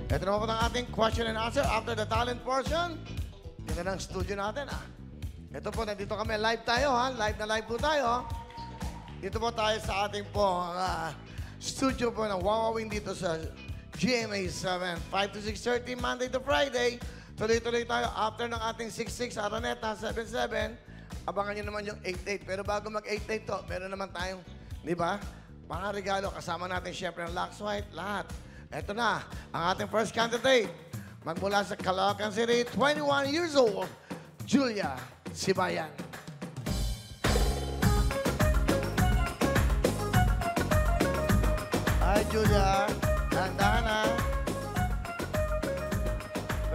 Ito naman po ang ating question and answer after the talent portion. Ganda ng studio natin, Ito po, nandito kami. Live tayo, Live na live po tayo. Dito po tayo sa ating po studio po ng Wawawin dito sa GMA 7, 5 to 6:30, Monday to Friday. Tuloy-tuloy tayo after ng ating 6-6 Araneta, 7-7. Abangan nyo naman yung 8-8. Pero bago mag-8-8 to, meron naman tayong, di ba? Mga regalo. Kasama natin syempre ang Lux White, lahat. Ito na, ang ating first candidate. Magmula sa Caloocan City, 21 years old, Julia Sibayan. Hi, Julia. Dahan-dahan na.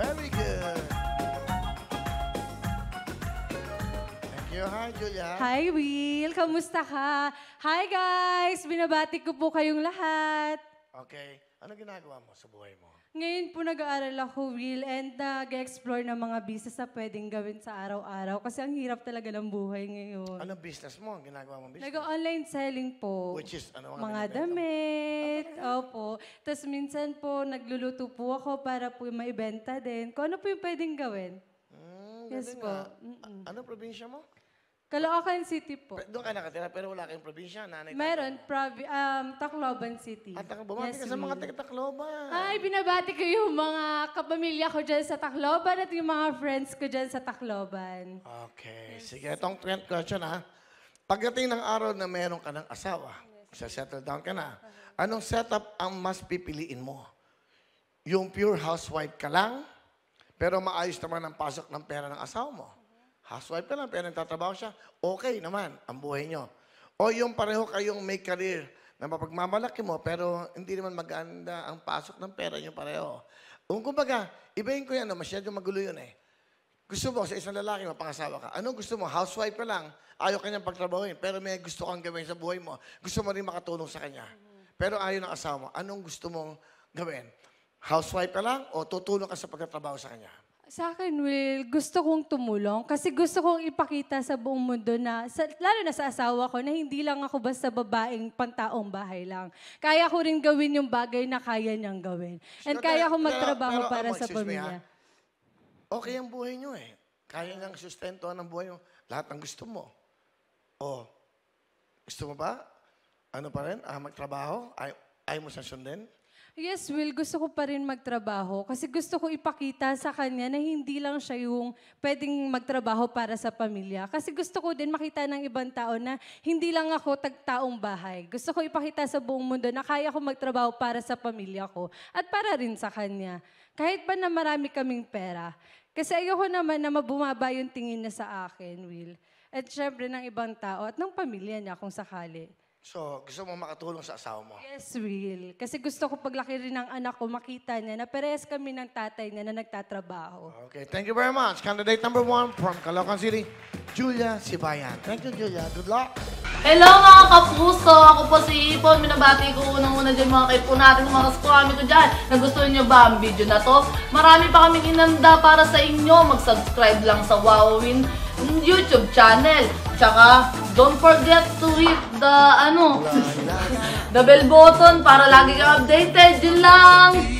Very good. Thank you. Hi, Julia. Hi, Will. Kamusta ka? Hi, guys. Binabati ko po kayong lahat. Okay. Ano ginagawa mo sa buhay mo? Ngayon po nag-aaral ako, Will, and nag-explore ng mga business na pwedeng gawin sa araw-araw kasi ang hirap talaga ng buhay ngayon. Anong business mo? Ang ginagawa mong business? Nag-online selling po. Which is, ano mga damit. Opo. Tapos minsan po, nagluluto po ako para po maibenta din. Kung ano po yung pwedeng gawin. Yes po. Anong probinsya mo? Caloocan City po. Doon ka nakatira pero wala kayong probinsya, nanay. Meron, Tacloban City. At bumati ka sa mga taga-Tacloban. Ay, binabati ko yung mga kapamilya ko dyan sa Tacloban at yung mga friends ko dyan sa Tacloban. Okay. Sige, itong question Pagdating ng araw na meron ka ng asawa, settle down ka na, anong setup ang mas pipiliin mo? Yung pure housewife ka lang, pero maayos naman ang pasok ng pera ng asawa mo? Housewife ka lang, pero nagtatrabaho siya, okay naman ang buhay nyo. O yung pareho kayong may career na mapagmamalaki mo, pero hindi naman maganda ang pasok ng pera nyo pareho. Kumbaga, ibahin ko yan, masyadong magulo yun Gusto mo sa isang lalaki, mapangasawa ka. Anong gusto mo? Housewife ka lang, ayaw kanyang pagtrabahuin, pero may gusto kang gawin sa buhay mo. Gusto mo rin makatulong sa kanya. Pero ayaw ng asawa mo, anong gusto mong gawin? Housewife ka lang o tutulong ka sa pagtatrabaho sa kanya? Sa akin, Will, gusto kong tumulong kasi gusto kong ipakita sa buong mundo na, lalo na sa asawa ko, na hindi lang ako basta babaeng pantaong bahay lang. Kaya ko rin gawin yung bagay na kaya niyang gawin. And kaya ko magtrabaho para sa pamilya. Okay ang buhay niyo Kaya niyang sustentuhan ang buhay niyo. Lahat ng gusto mo. Gusto mo ba? Ano pa rin? Magtrabaho? Ayaw mo siyang sundin? Yes, Will, gusto ko pa rin magtrabaho kasi gusto ko ipakita sa kanya na hindi lang siya yung pwedeng magtrabaho para sa pamilya. Kasi gusto ko din makita ng ibang tao na hindi lang ako tagtaong bahay. Gusto ko ipakita sa buong mundo na kaya ko magtrabaho para sa pamilya ko at para rin sa kanya. Kahit pa na marami kaming pera. Kasi ayoko naman na mabumaba yung tingin niya sa akin, Will. At syempre ng ibang tao at ng pamilya niya kung sakali. So, gusto mo makatulong sa asawa mo? Yes, Will. Kasi gusto ko paglaki rin ng anak ko, makita niya na parehas kami ng tatay niya na nagtatrabaho. Okay, thank you very much. Candidate number 1 from Caloocan City, Julia Sibayan. Thank you, Julia. Good luck. Hello mga kapuso! Ako po si Ipon. Minabati ko unang-una dyan mga kaipo natin, mga kaskwami ko dyan. Nagustuhan nyo ba ang video na to? Marami pa kaming inanda para sa inyo. Mag-subscribe lang sa Wawawin YouTube channel. Tsaka, don't forget to hit the, the bell button para lagi kang updated. Yun lang!